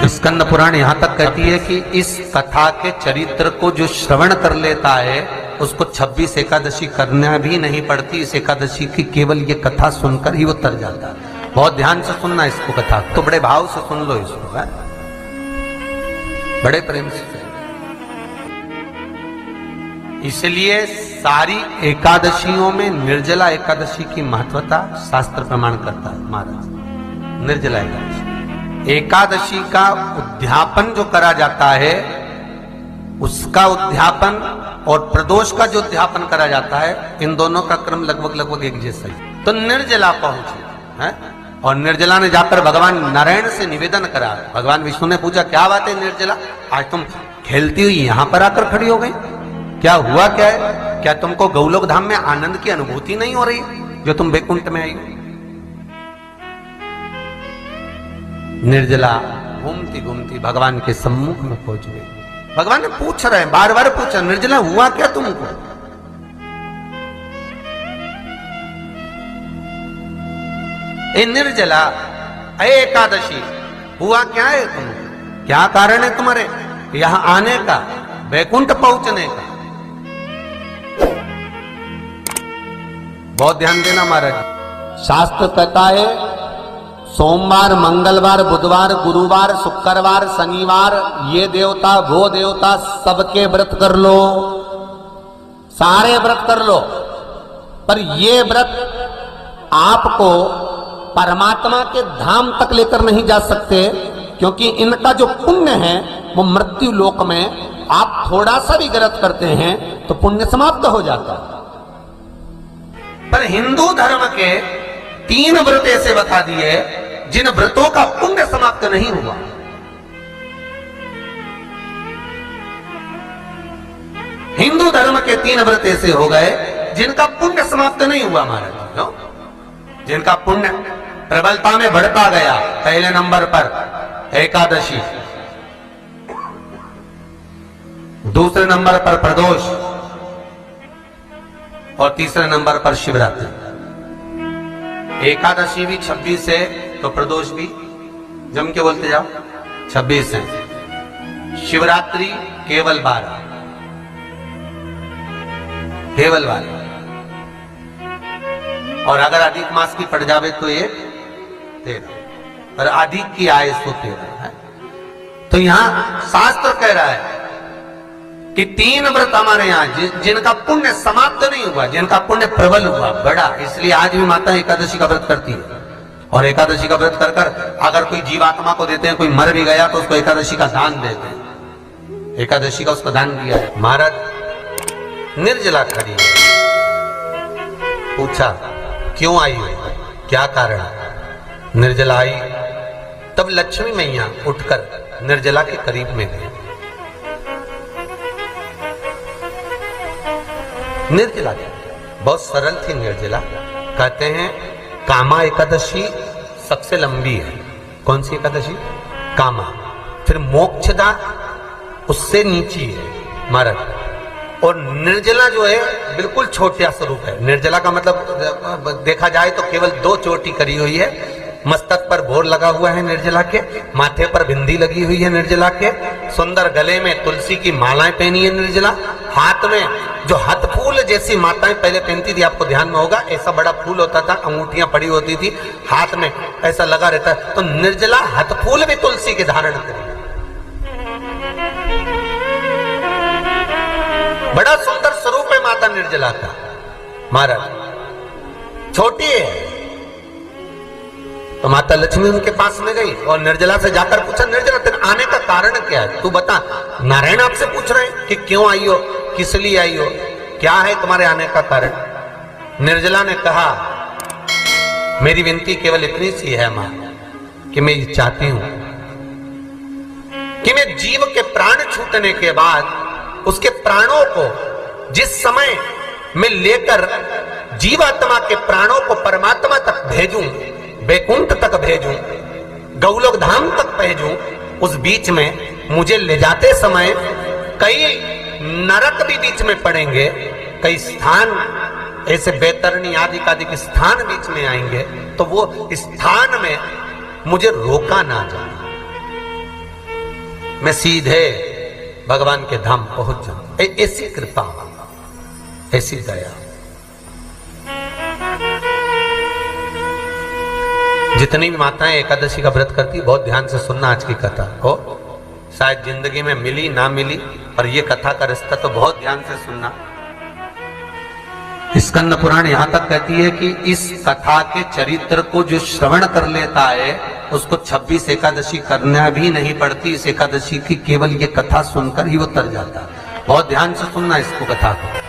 स्कंद पुराण यहां तक कहती है कि इस कथा के चरित्र को जो श्रवण कर लेता है उसको 26 एकादशी करना भी नहीं पड़ती। इस एकादशी की केवल ये कथा सुनकर ही वो तर जाता है। बहुत ध्यान से सुनना इसको, कथा तो बड़े भाव से सुन लो इसको, है? बड़े प्रेम से। इसलिए सारी एकादशियों में निर्जला एकादशी की महत्वता शास्त्र प्रमाण करता है महाराज। निर्जला एकादशी का उद्यापन जो करा जाता है, उसका उद्यापन और प्रदोष का जो उद्यापन करा जाता है, इन दोनों का क्रम लगभग एक जैसा ही। तो निर्जला पहुंची है और निर्जला ने जाकर भगवान नारायण से निवेदन करा। भगवान विष्णु ने पूछा, क्या बात है निर्जला, आज तुम खेलती हुई यहां पर आकर खड़ी हो गई, क्या हुआ क्या है? क्या तुमको गौलोक धाम में आनंद की अनुभूति नहीं हो रही जो तुम बैकुंठ में आई? निर्जला घूमती घूमती भगवान के सम्मुख में पहुंच गई। भगवान ने पूछ रहे हैं, बार बार पूछा, निर्जला हुआ क्या तुमको? ए निर्जला, ए एकादशी, हुआ क्या है तुमको? क्या कारण है तुम्हारे यहां आने का, बैकुंठ पहुंचने का? बहुत ध्यान देना महाराज। शास्त्र कहता है सोमवार, मंगलवार, बुधवार, गुरुवार, शुक्रवार, शनिवार, ये देवता वो देवता सबके व्रत कर लो, सारे व्रत कर लो, पर ये व्रत आपको परमात्मा के धाम तक लेकर नहीं जा सकते, क्योंकि इनका जो पुण्य है वो मृत्यु लोक में आप थोड़ा सा भी गलत करते हैं तो पुण्य समाप्त हो जाता है। पर हिंदू धर्म के 3 व्रत ऐसे बता दिए जिन व्रतों का पुण्य समाप्त नहीं हुआ। हिंदू धर्म के 3 व्रत ऐसे हो गए जिनका पुण्य समाप्त नहीं हुआ महाराज, जिनका पुण्य प्रबलता में बढ़ता गया। पहले नंबर पर एकादशी, दूसरे नंबर पर प्रदोष और तीसरे नंबर पर शिवरात्रि। एकादशी भी 26 है तो प्रदोष भी जम के बोलते जाओ 26 है। शिवरात्रि केवल 12, केवल 12, और अगर अधिक मास की पड़ जावे तो ये 13, और अधिक की आय तो 13 है। तो यहां शास्त्र कह रहा है कि 3 व्रत हमारे यहाँ जिनका पुण्य समाप्त नहीं हुआ, जिनका पुण्य प्रबल हुआ, बड़ा। इसलिए आज भी माता एकादशी का व्रत करती है, और एकादशी का व्रत कर कर अगर कोई जीवात्मा को देते हैं, कोई मर भी गया तो उसको एकादशी का दान देते हैं। एकादशी का उसको दान दिया है। महाराज निर्जला खड़ी है, पूछा क्यों आई हो, क्या कारण? निर्जला आई तब लक्ष्मी मैया उठकर निर्जला के करीब में गई। निर्जला बहुत सरल थी निर्जला। कहते हैं कामा एकादशी सबसे लंबी है। कौन सी एकादशी? कामा। फिर मोक्षदा उससे नीची है महाराज, और निर्जला जो है बिल्कुल छोटा स्वरूप है। निर्जला का मतलब देखा जाए तो केवल 2 चोटी करी हुई है। मस्तक पर भोर लगा हुआ है निर्जला के, माथे पर बिंदी लगी हुई है निर्जला के, सुंदर गले में तुलसी की मालाएं पहनी है निर्जला, हाथ में जो हाथ फूल जैसी माताएं पहले पहनती थी, आपको ध्यान में होगा, ऐसा बड़ा फूल होता था, अंगूठियां पड़ी होती थी, हाथ में ऐसा लगा रहता है। तो निर्जला हाथ फूल भी तुलसी के धारण करी, बड़ा सुंदर स्वरूप है माता निर्जला का महाराज। छोटी है तो माता लक्ष्मी उनके पास में गई और निर्जला से जाकर पूछा, निर्जला तेरे आने का कारण क्या है, तू बता। नारायण आपसे पूछ रहे हैं कि क्यों आई हो, किस लिए आई हो, क्या है तुम्हारे आने का कारण? निर्जला ने कहा, मेरी विनती केवल इतनी सी है मां, कि मैं ये चाहती हूं कि मैं जीव के प्राण छूटने के बाद उसके प्राणों को जिस समय मैं लेकर जीवात्मा के प्राणों को परमात्मा तक भेजूं, बैकुंठ तक भेजूं, गौलोक धाम तक भेजूं, उस बीच में मुझे ले जाते समय कई नरक भी बीच में पड़ेंगे, कई स्थान ऐसे बैतरणी आदि के स्थान बीच में आएंगे, तो वो स्थान में मुझे रोका ना जाए। मैं सीधे भगवान के धाम पहुंच जाऊं। ऐसी कृपा, ऐसी दया। जितनी भी माताएं एकादशी का व्रत करती, बहुत ध्यान से सुनना आज की कथा को। शायद जिंदगी में मिली ना मिली, और ये कथा का रिश्ता तो बहुत ध्यान से सुनना। स्कंद पुराण यहां तक कहती है कि इस कथा के चरित्र को जो श्रवण कर लेता है उसको 26 एकादशी करना भी नहीं पड़ती। इस एकादशी की केवल ये कथा सुनकर ही वो तर जाता है। बहुत ध्यान से सुनना इसको, कथा को।